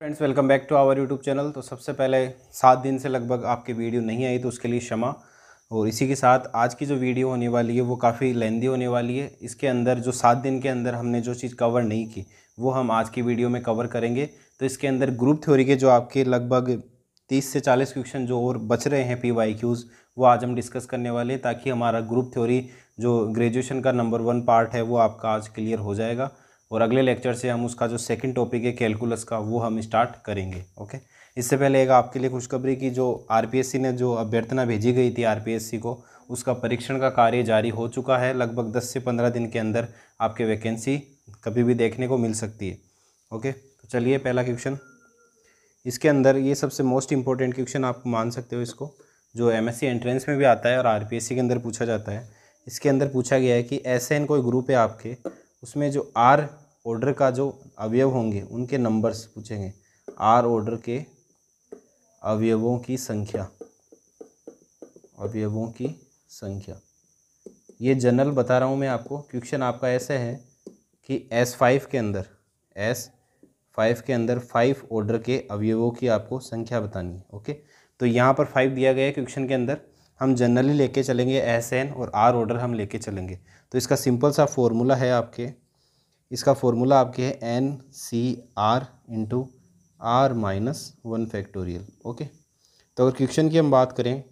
Friends, welcome back to our YouTube channel. तो सबसे पहले 7 दिन से लगभग आपकी वीडियो नहीं आई तो उसके लिए क्षमा। और इसी के साथ आज की जो वीडियो होने वाली है वो काफ़ी लेंदी होने वाली है। इसके अंदर जो 7 दिन के अंदर हमने जो चीज़ कवर नहीं की वो हम आज की वीडियो में कवर करेंगे। तो इसके अंदर ग्रुप थ्योरी के जो आपके लगभग 30 से 40 क्वेश्चन जो और बच रहे हैं PYQs वो आज हम डिस्कस करने वाले हैं, ताकि हमारा ग्रुप थ्योरी जो ग्रेजुएशन का नंबर 1 पार्ट है वो आपका आज क्लियर हो जाएगा। और अगले लेक्चर से हम उसका जो सेकंड टॉपिक है कैलकुलस का वो हम स्टार्ट करेंगे। ओके, इससे पहले एक आपके लिए खुशखबरी की, जो आरपीएससी ने जो अभ्यर्थना भेजी गई थी आरपीएससी को, उसका परीक्षण का कार्य जारी हो चुका है। लगभग 10 से 15 दिन के अंदर आपके वैकेंसी कभी भी देखने को मिल सकती है। ओके, तो चलिए पहला क्वेश्चन। इसके अंदर ये सबसे मोस्ट इंपॉर्टेंट क्वेश्चन आप मान सकते हो इसको, जो एमएससी एंट्रेंस में भी आता है और आरपीएससी के अंदर पूछा जाता है। इसके अंदर पूछा गया है कि एसएन कोई ग्रुप है आपके, उसमें जो आर ऑर्डर का जो अवयव होंगे उनके नंबर्स पूछेंगे। आर ऑर्डर के अवयवों की संख्या, अवयवों की संख्या। ये जनरल बता रहा हूँ मैं आपको। क्वेश्चन आपका ऐसे है कि S5 के अंदर, S5 के अंदर 5 ऑर्डर के अवयवों की आपको संख्या बतानी है। ओके, तो यहाँ पर 5 दिया गया है क्वेश्चन के अंदर। हम जनरली लेके चलेंगे SN और R ऑर्डर हम लेके चलेंगे। तो इसका सिंपल सा फॉर्मूला है आपके, इसका फॉर्मूला आपके है NCR into R-1 factorial. Okay, तो अगर क्वेश्चन की हम बात करें,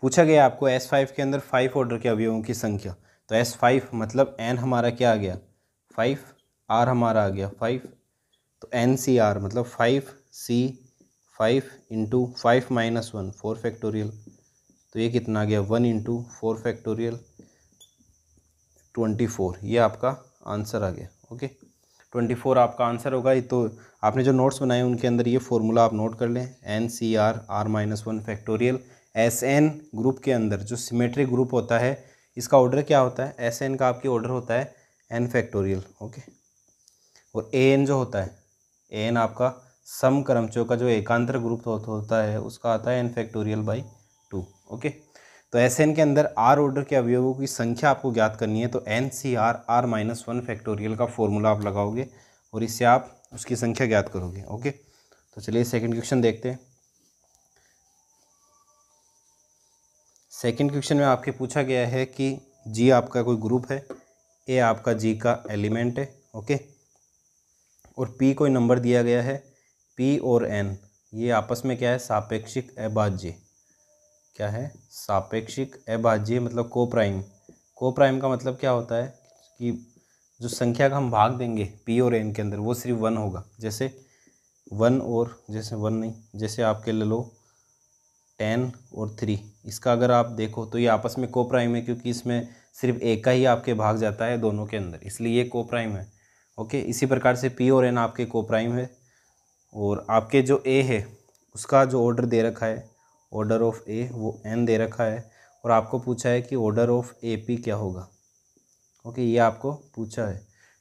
पूछा गया आपको S5 के अंदर 5 ऑर्डर के अवयवों की संख्या। तो S5 मतलब N हमारा क्या आ गया 5, R हमारा आ गया 5। तो NCR मतलब 5C5 इंटू 5-1 4 फैक्टोरियल। तो ये कितना आ गया 1 इंटू 4 फैक्टोरियल 24। ये आपका आंसर आ गया। ओके, 24 आपका आंसर होगा। तो आपने जो नोट्स बनाए उनके अंदर ये फॉर्मूला आप नोट कर लें, NCR R-1 factorial. SN group के अंदर जो सिमेट्रिक ग्रुप होता है, इसका ऑर्डर क्या होता है, SN का आपकी ऑर्डर होता है N फैक्टोरियल। ओके, और AN जो होता है, AN आपका सम क्रमचयों का जो एकांतर ग्रुप होता है उसका आता है N फैक्टोरियल बाई 2। ओके, तो SN के अंदर R ऑर्डर के अवयवों की संख्या आपको ज्ञात करनी है। तो NCR R-1 फैक्टोरियल का फॉर्मूला आप लगाओगे और इससे आप उसकी संख्या ज्ञात करोगे। ओके, तो चलिए सेकंड क्वेश्चन देखते हैं। सेकंड क्वेश्चन में आपके पूछा गया है कि G आपका कोई ग्रुप है, A आपका G का एलिमेंट है। ओके, और P कोई नंबर दिया गया है, P और N ये आपस में क्या है, सापेक्षिक अभाज्य। क्या है, सापेक्षिक अभाज्य मतलब को प्राइम। को प्राइम का मतलब क्या होता है कि जो संख्या का हम भाग देंगे P और N के अंदर वो सिर्फ 1 होगा। जैसे 1 और जैसे 1 नहीं, जैसे आपके ले लो 10 और 3, इसका अगर आप देखो तो ये आपस में को प्राइम है, क्योंकि इसमें सिर्फ एक का ही आपके भाग जाता है दोनों के अंदर, इसलिए ये को प्राइम है। ओके, इसी प्रकार से P और N आपके को प्राइम है। और आपके जो A है उसका जो ऑर्डर दे रखा है, ऑर्डर ऑफ A वो N दे रखा है। और आपको पूछा है कि ऑर्डर ऑफ AP क्या होगा। ओके, ये आपको पूछा है।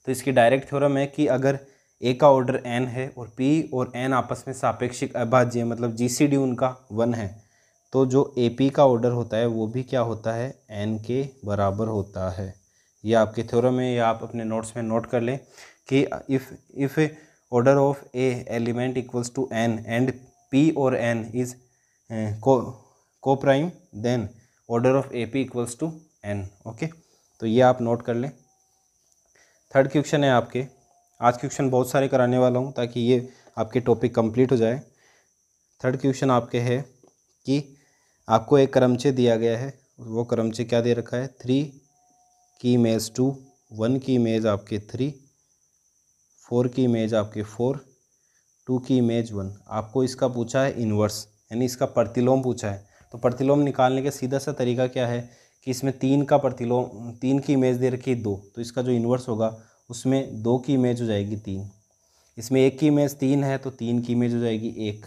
तो इसकी डायरेक्ट थ्योरम है कि अगर A का ऑर्डर N है और P और N आपस में सापेक्षिक अभाज्य है, मतलब GCD उनका 1 है, तो जो AP का ऑर्डर होता है वो भी क्या होता है, N के बराबर होता है। ये आपके थ्योरम है, ये आप अपने नोट्स में नोट कर लें कि if order of A element equals to N and P or N is co-prime, then order of AP equals to N। Okay, तो ये आप नोट कर लें। थर्ड क्वेश्चन है आपके, आज क्वेश्चन बहुत सारे कराने वाला हूँ ताकि ये आपके टॉपिक कंप्लीट हो जाए। थर्ड क्वेश्चन आपके है कि आपको एक क्रमचय दिया गया है, वो क्रमचय क्या दे रखा है, 3 की इमेज 2, 1 की इमेज आपके 3, 4 की इमेज आपके 4, 2 की इमेज 1। आपको इसका पूछा है इन्वर्स, यानी इसका प्रतिलोम पूछा है। तो प्रतिलोम निकालने का सीधा सा तरीका क्या है कि इसमें 3 का प्रतिलोम, 3 की इमेज दे रखी है 2, तो इसका जो इन्वर्स होगा उसमें 2 की इमेज हो जाएगी 3। इसमें 1 की इमेज 3 है तो 3 की इमेज हो जाएगी 1।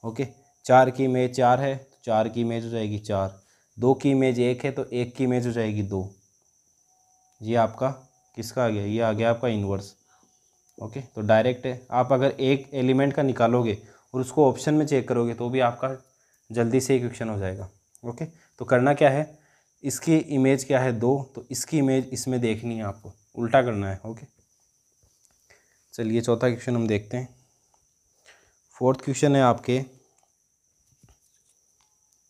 ओके, 4 की इमेज 4 है तो 4 की इमेज हो जाएगी 4। 2 की इमेज 1 है तो 1 की इमेज हो जाएगी 2। ये आपका किसका आ गया, ये आ गया आपका इन्वर्स। ओके, तो डायरेक्ट है, आप अगर एक एलिमेंट का निकालोगे और उसको ऑप्शन में चेक करोगे तो भी आपका जल्दी से क्वेश्चन हो जाएगा। ओके, तो करना क्या है, इसकी इमेज क्या है 2, तो इसकी इमेज इसमें देखनी है, आपको उल्टा करना है। ओके, चलिए चौथा क्वेश्चन हम देखते हैं। फोर्थ क्वेश्चन है आपके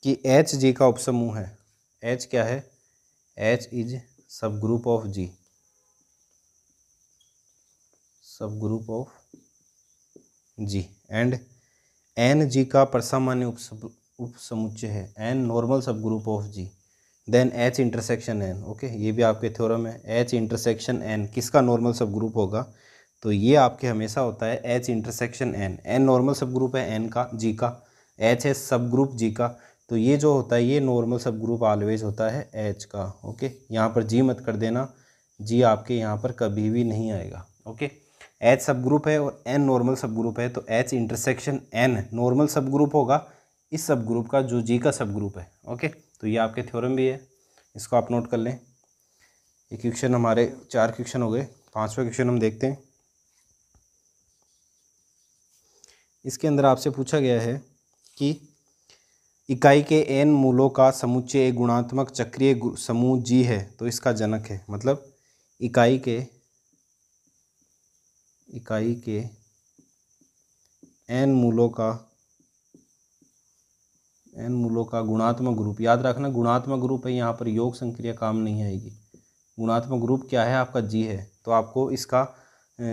कि एच जी का उपसमूह है। एच क्या है? H is sub group of G, sub group of G, and N G का परसामान्य उपसमुच्चय है। N normal sub group of G, then H intersection N. Okay, ये भी आपके थ्योरम है। एच इंटरसेक्शन एन किसका नॉर्मल सब ग्रुप होगा? तो ये आपके हमेशा होता है H intersection N. N normal sub group है एन का, जी का। एच है सब ग्रुप जी का, तो ये जो होता है ये नॉर्मल सब ग्रुप ऑलवेज होता है एच का। ओके, यहाँ पर जी मत कर देना, जी आपके यहाँ पर कभी भी नहीं आएगा। ओके, एच सब ग्रुप है और एन नॉर्मल सब ग्रुप है, तो H intersection N normal sub group होगा इस सब ग्रुप का जो जी का सब ग्रुप है। ओके, तो ये आपके थ्योरम भी है, इसको आप नोट कर लें। ये क्वेश्चन हमारे 4 क्वेश्चन हो गए। 5वां क्वेश्चन हम देखते हैं। इसके अंदर आपसे पूछा गया है कि इकाई के एन मूलों का समुच्चय एक गुणात्मक चक्रीय समूह जी है तो इसका जनक है। मतलब इकाई के एन मूलों का गुणात्मक ग्रुप, याद रखना गुणात्मक ग्रुप है, यहाँ पर योग संक्रिया काम नहीं आएगी। गुणात्मक ग्रुप क्या है? आपका जी है। तो आपको इसका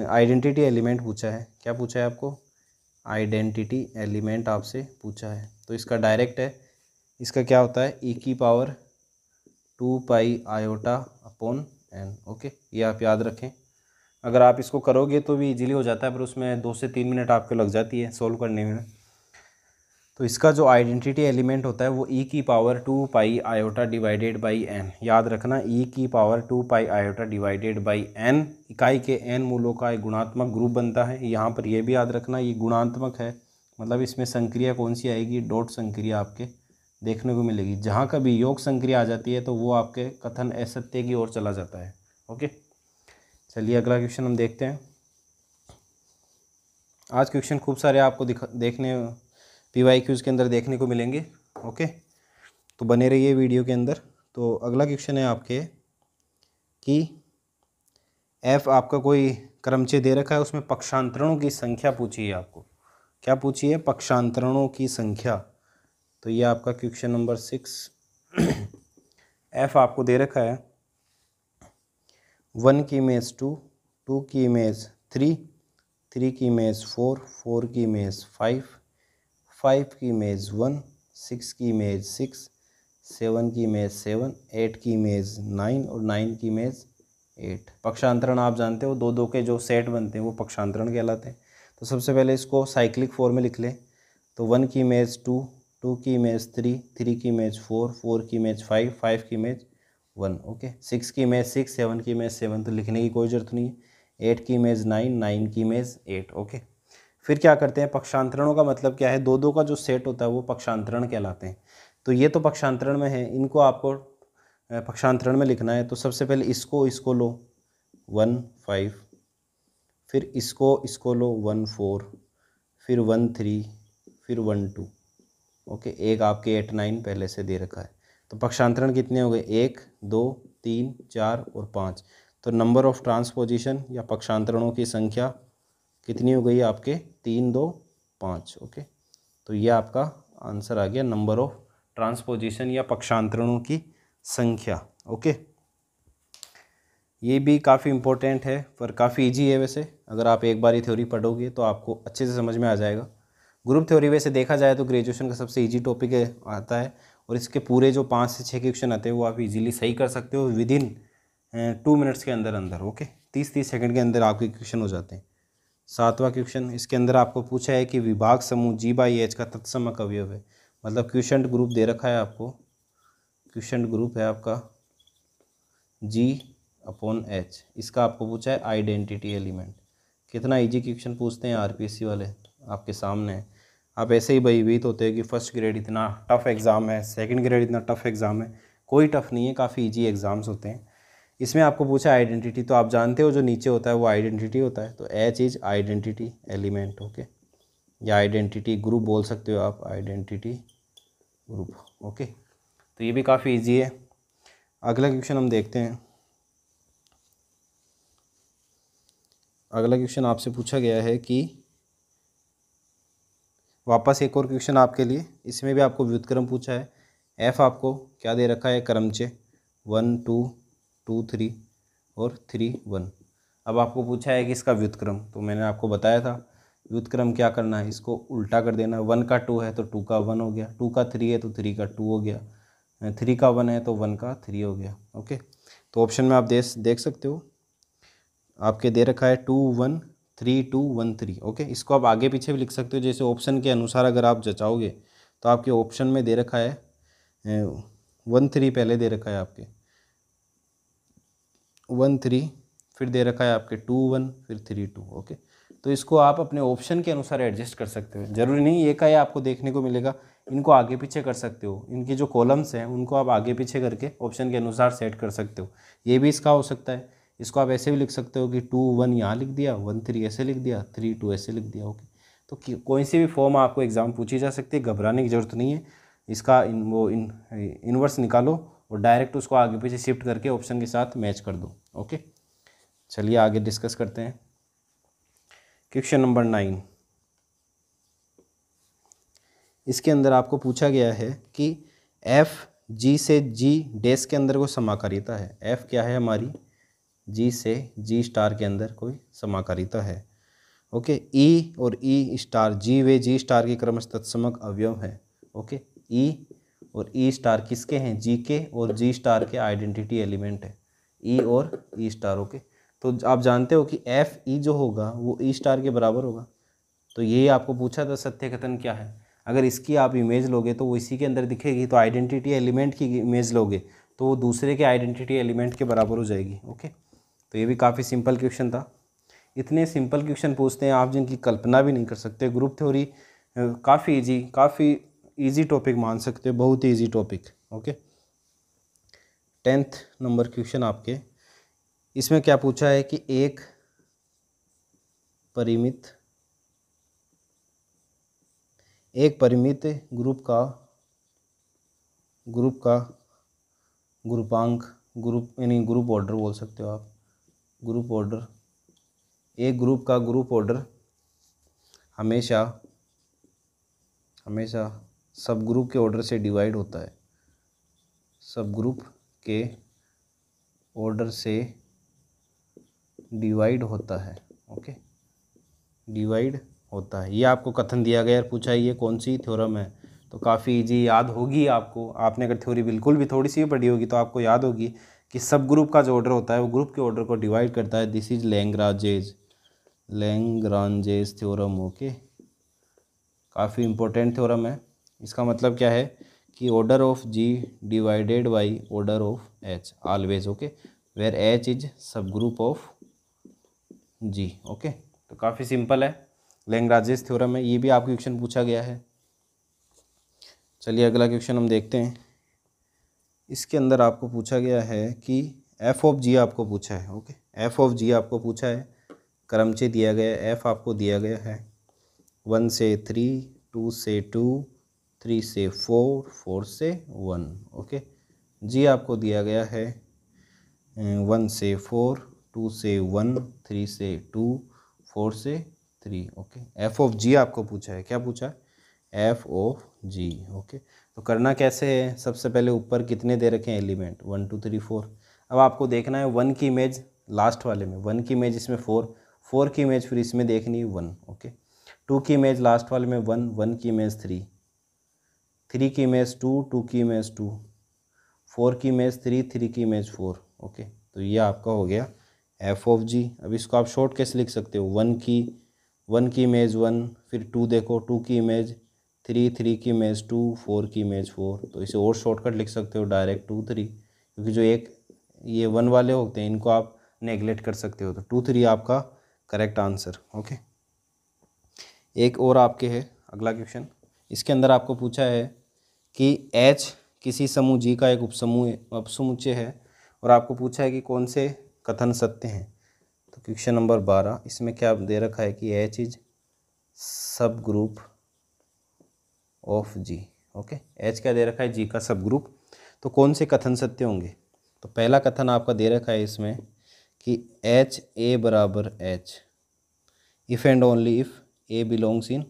आइडेंटिटी एलिमेंट पूछा है। क्या पूछा है आपको? आइडेंटिटी एलिमेंट आपसे पूछा है। तो इसका डायरेक्ट है, इसका क्या होता है? e की पावर 2 पाई आयोटा अपॉन n। ओके, ये आप याद रखें। अगर आप इसको करोगे तो भी इजीली हो जाता है, पर उसमें 2 से 3 मिनट आपके लग जाती है सोल्व करने में। तो इसका जो आइडेंटिटी एलिमेंट होता है वो e की power 2 pi iota divided by n। याद रखना e की power 2 pi iota divided by n इकाई के n मूलों का एक गुणात्मक ग्रुप बनता है। यहाँ पर यह भी याद रखना ये गुणात्मक है, मतलब इसमें संक्रिया कौन सी आएगी? डॉट संक्रिया आपके देखने को मिलेगी। जहाँ कभी योग संक्रिया आ जाती है तो वो आपके कथन असत्य की ओर चला जाता है। ओके, चलिए अगला क्वेश्चन हम देखते हैं। आज क्वेश्चन खूब सारे आपको देखने PYQs के अंदर देखने को मिलेंगे। ओके, तो बने रहिए वीडियो के अंदर। तो अगला क्वेश्चन है आपके कि F आपका कोई क्रमचय दे रखा है, उसमें पक्षांतरणों की संख्या पूछी है आपको। क्या पूछी है? पक्षांतरणों की संख्या। तो ये आपका क्वेश्चन नंबर 6। F आपको दे रखा है 1 की इमेज 2, 2 की इमेज 3, 3 की इमेज 4, 4 की इमेज 5, 5 की इमेज 1, 6 की इमेज 6, 7 की इमेज 7, 8 की इमेज 9 और 9 की इमेज 8। पक्षांतरण आप जानते हो, दो दो के जो सेट बनते हैं वो पक्षांतरण कहलाते हैं। तो सबसे पहले इसको साइक्लिक फॉर्म में लिख लें। तो 1 की इमेज 2, 2 की इमेज 3, 3 की इमेज 4, 4 की इमेज 5, 5 की इमेज 1। ओके, 6 की इमेज 6, 7 की इमेज 7 तो लिखने की कोई ज़रूरत नहीं है। 8 की इमेज 9, 9 की इमेज 8। ओके, फिर क्या करते हैं? पक्षांतरणों का मतलब क्या है? दो दो का जो सेट होता है वो पक्षांतरण कहलाते हैं। तो ये तो पक्षांतरण में है, इनको आपको पक्षांतरण में लिखना है। तो सबसे पहले इसको लो 1 5, फिर इसको लो 1 4, फिर 1 3, फिर 1 2। ओके, एक आपके 8 9 पहले से दे रखा है। तो पक्षांतरण कितने हो गए? 1 2 3 4 और 5। तो नंबर ऑफ ट्रांसपोजिशन या पक्षांतरणों की संख्या कितनी हो गई आपके? 3 2 5। ओके, तो ये आपका आंसर आ गया, नंबर ऑफ ट्रांसपोजिशन या पक्षांतरणों की संख्या। ओके, ये भी काफ़ी इम्पोर्टेंट है पर काफ़ी इजी है वैसे। अगर आप एक बार ही थ्योरी पढ़ोगे तो आपको अच्छे से समझ में आ जाएगा। ग्रुप थ्योरी वैसे देखा जाए तो ग्रेजुएशन का सबसे इजी टॉपिक है आता है, और इसके पूरे जो 5 से 6 क्वेश्चन आते हैं वो आप इजीली सही कर सकते हो विदिन 2 मिनट्स के अंदर अंदर। ओके, 30 सेकंड के अंदर आपके क्वेश्चन हो जाते हैं। 7वां क्वेश्चन, इसके अंदर आपको पूछा है कि विभाग समूह G/H का तत्समक अवयव है। मतलब क्वेश्चन ग्रुप दे रखा है आपको, क्वेश्चन ग्रुप है आपका G/H, इसका आपको पूछा है आइडेंटिटी एलिमेंट। कितना इजी क्वेश्चन पूछते हैं RPSC वाले, आपके सामने है। आप ऐसे ही भयभीत होते हैं कि फर्स्ट ग्रेड इतना टफ एग्ज़ाम है, सेकंड ग्रेड इतना टफ एग्ज़ाम है। कोई टफ नहीं है, काफ़ी इजी एग्ज़ाम्स होते हैं। इसमें आपको पूछा आइडेंटिटी, तो आप जानते हो जो नीचे होता है वो आइडेंटिटी होता है। तो H is identity element. Okay, या आइडेंटिटी ग्रुप बोल सकते हो आप, आइडेंटिटी ग्रुप। ओके, तो ये भी काफ़ी इजी है। अगला क्वेश्चन हम देखते हैं। अगला क्वेश्चन आपसे पूछा गया है कि वापस एक और क्वेश्चन आपके लिए, इसमें भी आपको व्युत्क्रम पूछा है। एफ आपको क्या दे रखा है, क्रमचय 1 2 2 3 और 3 1। अब आपको पूछा है कि इसका व्युत्क्रम, तो मैंने आपको बताया था व्युत्क्रम क्या करना है, इसको उल्टा कर देना। 1 का 2 है तो 2 का 1 हो गया, 2 का 3 है तो 3 का 2 हो गया, 3 का 1 है तो 1 का 3 हो गया। ओके, तो ऑप्शन में आप देख सकते हो आपके दे रखा है 2 1 3 2 1 3। ओके, इसको आप आगे पीछे भी लिख सकते हो, जैसे ऑप्शन के अनुसार अगर आप जचाओगे तो आपके ऑप्शन में दे रखा है 1 3 पहले दे रखा है आपके 1 3, फिर दे रखा है आपके 2 1 फिर 3 2। ओके, तो इसको आप अपने ऑप्शन के अनुसार एडजस्ट कर सकते हो, ज़रूरी नहीं ये का ये आपको देखने को मिलेगा, इनको आगे पीछे कर सकते हो। इनकी जो कॉलम्स हैं उनको आप आगे पीछे करके ऑप्शन के अनुसार सेट कर सकते हो। ये भी इसका हो सकता है, इसको आप ऐसे भी लिख सकते हो कि 2 1 यहाँ लिख दिया, 1 3 ऐसे लिख दिया, 3 2 ऐसे लिख दिया। ओके, तो कोई सी भी फॉर्म आपको एग्जाम पूछी जा सकती है, घबराने की ज़रूरत नहीं है। इसका इन्वर्स निकालो और डायरेक्ट उसको आगे पीछे शिफ्ट करके ऑप्शन के साथ मैच कर दो। ओके, चलिए आगे डिस्कस करते हैं। क्वेश्चन नंबर 9, इसके अंदर आपको पूछा गया है कि एफ जी से जी डैश के अंदर कोई समाकारिता है। एफ क्या है हमारी, जी से जी स्टार के अंदर कोई समाकारिता है। ओके, ई और ई स्टार, जी वे जी स्टार के क्रमशः तत्समक अवयव है। ओके, ई और ई स्टार किसके हैं, जी के और जी स्टार के आइडेंटिटी एलिमेंट है, ई और ई स्टार। ओके, तो आप जानते हो कि एफ ई जो होगा वो ई स्टार के बराबर होगा। तो ये आपको पूछा था सत्य कथन क्या है, अगर इसकी आप इमेज लोगे तो वो इसी के अंदर दिखेगी, तो आइडेंटिटी एलिमेंट की इमेज लोगे तो वो दूसरे के आइडेंटिटी एलिमेंट के बराबर हो जाएगी। ओके, तो ये भी काफ़ी सिंपल क्वेश्चन था। इतने सिंपल क्वेश्चन पूछते हैं आप जिनकी कल्पना भी नहीं कर सकते। ग्रुप थ्योरी काफ़ी इजी टॉपिक मान सकते हो, बहुत ही easy topic. Okay, 10th number question आपके, इसमें क्या पूछा है कि एक परिमित ग्रुपांक यानी ग्रुप ऑर्डर बोल सकते हो आप, ग्रुप ऑर्डर, एक ग्रुप का ग्रुप ऑर्डर हमेशा सब ग्रुप के ऑर्डर से डिवाइड होता है, सब ग्रुप के ऑर्डर से डिवाइड होता है। ओके, डिवाइड होता है, ये आपको कथन दिया गया है, पूछा है ये कौन सी थ्योरम है, तो काफ़ी इजी याद होगी आपको। आपने अगर थ्योरी बिल्कुल भी थोड़ी सी भी पढ़ी होगी तो आपको याद होगी कि सब ग्रुप का जो ऑर्डर होता है वो ग्रुप के ऑर्डर को डिवाइड करता है। This is Lagrange's theorem. Okay, काफ़ी इंपॉर्टेंट थ्योरम है। इसका मतलब क्या है कि order of G divided by order of H always. Okay, where H is sub group of G. Okay, तो काफ़ी सिंपल है, लैग्रांजेस थ्योरम है, ये भी आपको क्वेश्चन पूछा गया है। चलिए अगला क्वेश्चन हम देखते हैं। इसके अंदर आपको पूछा गया है कि एफ ऑफ जी आपको पूछा है। ओके, एफ ऑफ जी आपको पूछा है, क्रमचय दिया गया है, एफ आपको दिया गया है 1 से 3, 2 से 2, 3 से 4, 4 से 1। ओके, जी आपको दिया गया है 1 से 4, 2 से 1, 3 से 2, 4 से 3। ओके, एफ ऑफ जी आपको पूछा है, क्या पूछा है, एफ ऑफ जी। ओके, तो करना कैसे है, सबसे पहले ऊपर कितने दे रखे हैं एलिमेंट 1 2 3 4। अब आपको देखना है 1 की इमेज लास्ट वाले में, 1 की इमेज इसमें 4, 4 की इमेज फिर इसमें देखनी है 1। ओके, 2 की इमेज लास्ट वाले में 1, 1 की इमेज 3, 3 की इमेज 2, 2 की इमेज 2, 4 की इमेज 3, 3 की इमेज 4। ओके, तो ये आपका हो गया एफ ऑफ जी। अब इसको आप शॉर्ट कैसे लिख सकते हो, 1 की इमेज 1, फिर 2 देखो, 2 की इमेज 3, 3 की इमेज 2, 4 की इमेज 4। तो इसे और शॉर्टकट लिख सकते हो डायरेक्ट 2 3, क्योंकि जो एक ये 1 वाले होते हैं इनको आप नेगलेक्ट कर सकते हो, तो 2 3 आपका करेक्ट आंसर। ओके, एक और आपके है अगला क्वेश्चन। इसके अंदर आपको पूछा है कि एच किसी समूह जी का एक उपसमुच्चय है और आपको पूछा है कि कौन से कथन सत्य हैं। तो क्वेश्चन नंबर 12, इसमें क्या दे रखा है कि H is sub group of G. Okay, H क्या दे रखा है, जी का सब ग्रुप। तो कौन से कथन सत्य होंगे, तो पहला कथन आपका दे रखा है इसमें कि एच ए बराबर H if and only if A belongs in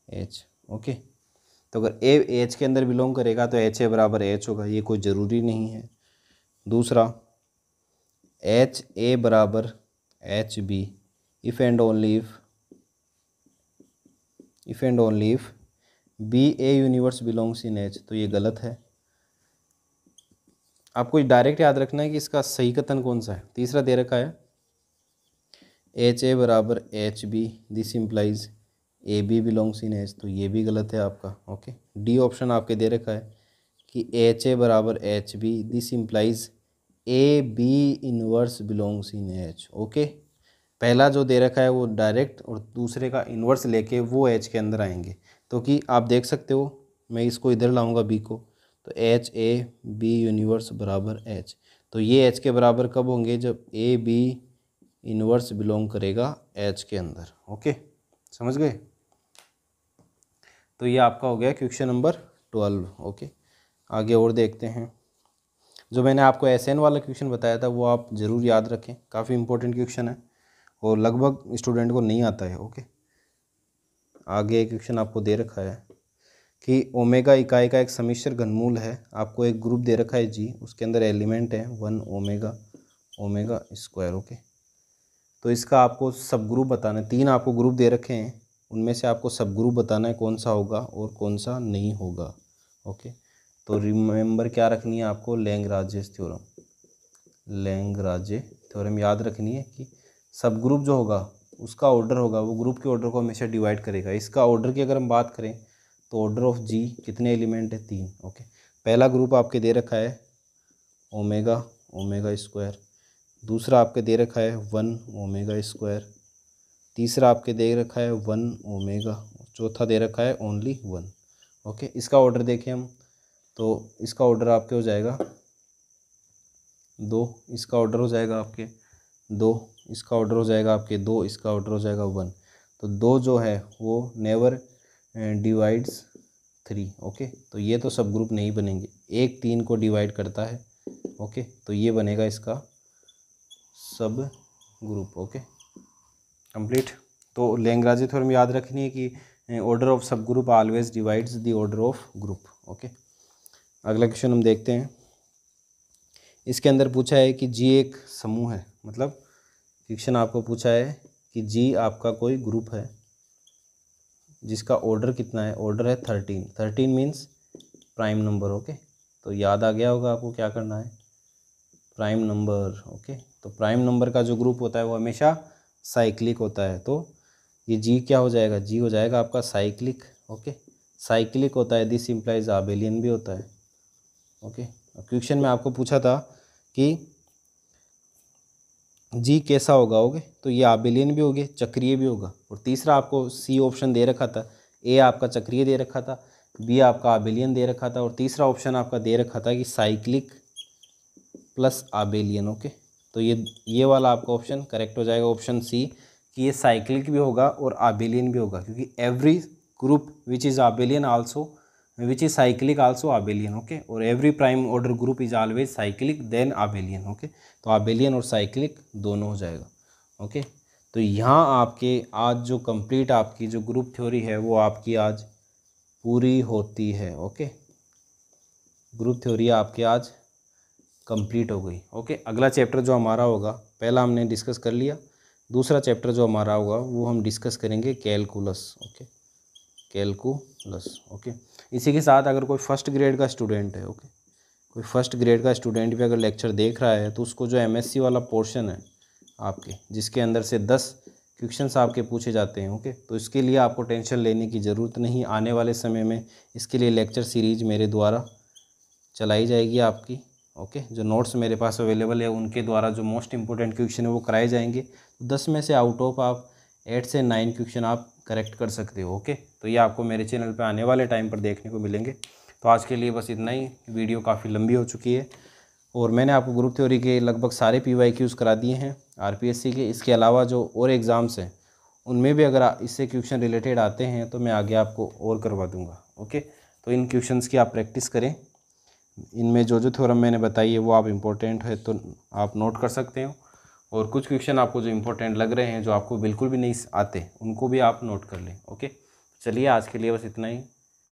H. Okay. तो अगर ए एच के अंदर बिलोंग करेगा तो एच ए बराबर एच होगा, ये कोई ज़रूरी नहीं है। दूसरा एच ए बराबर H B if and only if B A universe belongs in H, तो ये गलत है। आपको डायरेक्ट याद रखना है कि इसका सही कथन कौन सा है। तीसरा दे रखा है एच ए बराबर H B, this implies A B belongs in H, तो ये भी गलत है आपका। ओके, डी ऑप्शन आपके दे रखा है कि एच ए बराबर H B, this implies A B inverse belongs in H. Okay, पहला जो दे रखा है वो डायरेक्ट और दूसरे का इन्वर्स लेके वो एच के अंदर आएंगे। तो कि आप देख सकते हो, मैं इसको इधर लाऊंगा बी को, तो एच ए बी यूनिवर्स बराबर एच, तो ये एच के बराबर कब होंगे, जब ए बी इन्वर्स बिलोंग करेगा एच के अंदर। ओके, समझ गए। तो ये आपका हो गया क्वेश्चन नंबर 12। ओके, आगे और देखते हैं। जो मैंने आपको एसएन वाला क्वेश्चन बताया था वो आप ज़रूर याद रखें, काफ़ी इंपॉर्टेंट क्वेश्चन है और लगभग स्टूडेंट को नहीं आता है। ओके, आगे एक क्वेश्चन आपको दे रखा है कि ओमेगा इकाई का एक सम्मिश्र घनमूल है। आपको एक ग्रुप दे रखा है जी, उसके अंदर एलिमेंट है 1 ओमेगा स्क्वायर। ओके, तो इसका आपको सब ग्रुप बताना है। 3 आपको ग्रुप दे रखे हैं, उनमें से आपको सब ग्रुप बताना है कौन सा होगा और कौन सा नहीं होगा। ओके, तो रिमेंबर क्या रखनी है आपको, लैग्रांजेस थ्योरम याद रखनी है कि सब ग्रुप जो होगा उसका ऑर्डर होगा, वो ग्रुप के ऑर्डर को हमेशा डिवाइड करेगा। इसका ऑर्डर की अगर हम बात करें तो ऑर्डर ऑफ जी कितने एलिमेंट है, 3। ओके, पहला ग्रुप आपके दे रखा है ओमेगा स्क्वायर, दूसरा आपके दे रखा है 1 ओमेगा स्क्वायर, तीसरा आपके दे रखा है 1 ओमेगा, चौथा दे रखा है ओनली 1। ओके, इसका ऑर्डर देखें हम तो इसका ऑर्डर आपके हो जाएगा 2, इसका ऑर्डर हो जाएगा आपके 2, इसका ऑर्डर हो जाएगा आपके 2, इसका ऑर्डर हो जाएगा 1। तो 2 जो है वो नेवर डिवाइड्स 3। ओके, तो ये तो सब ग्रुप नहीं बनेंगे, 1 3 को डिवाइड करता है। ओके, तो ये बनेगा इसका सब ग्रुप। Okay, complete. तो लैग्रांज थ्योरम याद रखनी है कि ऑर्डर ऑफ सब group always divides the order of group. Okay, अगला क्वेश्चन हम देखते हैं। इसके अंदर पूछा है कि जी एक समूह है, मतलब क्वेश्चन आपको पूछा है कि जी आपका कोई ग्रुप है जिसका ऑर्डर कितना है, ऑर्डर है 13 मीन्स प्राइम नंबर। ओके, तो याद आ गया होगा आपको क्या करना है, प्राइम नंबर। ओके, तो प्राइम नंबर का जो ग्रुप होता है वो हमेशा साइक्लिक होता है, तो ये जी क्या हो जाएगा, जी हो जाएगा आपका साइक्लिक। ओके, साइक्लिक होता है, दिस इम्प्लाइज आबेलियन भी होता है। ओके, क्वेश्चन में आपको पूछा था कि जी कैसा होगा, ओके, तो ये आबेलियन भी होगे, चक्रीय भी होगा। और तीसरा आपको सी ऑप्शन दे रखा था, ए आपका चक्रीय दे रखा था, बी आपका आबेलियन दे रखा था, और तीसरा ऑप्शन आपका दे रखा था कि साइक्लिक प्लस आबेलियन। ओके, तो ये वाला आपका ऑप्शन करेक्ट हो जाएगा, ऑप्शन सी, कि ये साइक्लिक भी होगा और आबेलियन भी होगा, क्योंकि every group which is abelian also which is cyclic also abelian. Okay, और every prime order group is always cyclic then abelian. Okay, तो आबेलियन और साइक्लिक दोनों हो जाएगा। ओके, तो यहाँ आपके आज जो कंप्लीट आपकी जो ग्रुप थ्योरी है वो आपकी आज पूरी होती है। ओके, ग्रुप थ्योरी आपकी आज कंप्लीट हो गई। ओके, अगला चैप्टर जो हमारा होगा, पहला हमने डिस्कस कर लिया, दूसरा चैप्टर जो हमारा होगा वो हम डिस्कस करेंगे कैलकुलस। Okay, calculus. ओके, इसी के साथ अगर कोई फर्स्ट ग्रेड का स्टूडेंट है, ओके, कोई फर्स्ट ग्रेड का स्टूडेंट भी अगर लेक्चर देख रहा है तो उसको जो एमएससी वाला पोर्शन है आपके, जिसके अंदर से 10 क्वेश्चंस आपके पूछे जाते हैं, ओके, तो इसके लिए आपको टेंशन लेने की ज़रूरत नहीं। आने वाले समय में इसके लिए लेक्चर सीरीज मेरे द्वारा चलाई जाएगी आपकी। ओके, जो नोट्स मेरे पास अवेलेबल है उनके द्वारा जो मोस्ट इंपॉर्टेंट क्वेश्चन है वो कराए जाएंगे। 10 में से आउट ऑफ आप 8 से 9 क्वेश्चन आप करेक्ट कर सकते हो। ओके, तो ये आपको मेरे चैनल पे आने वाले टाइम पर देखने को मिलेंगे। तो आज के लिए बस इतना ही, वीडियो काफ़ी लंबी हो चुकी है और मैंने आपको ग्रुप थ्योरी के लगभग सारे PYQs करा दिए हैं RPSC के। इसके अलावा जो और एग्ज़ाम्स हैं उनमें भी अगर इससे क्वेश्चन रिलेटेड आते हैं तो मैं आगे आपको और करवा दूँगा। ओके, तो इन क्वेश्चंस की आप प्रैक्टिस करें। इनमें जो जो थ्योरम मैंने बताई है वो आप इम्पोर्टेंट है तो आप नोट कर सकते हो, और कुछ क्वेश्चन आपको जो इम्पोर्टेंट लग रहे हैं जो आपको बिल्कुल भी नहीं आते उनको भी आप नोट कर लें। ओके, चलिए आज के लिए बस इतना ही।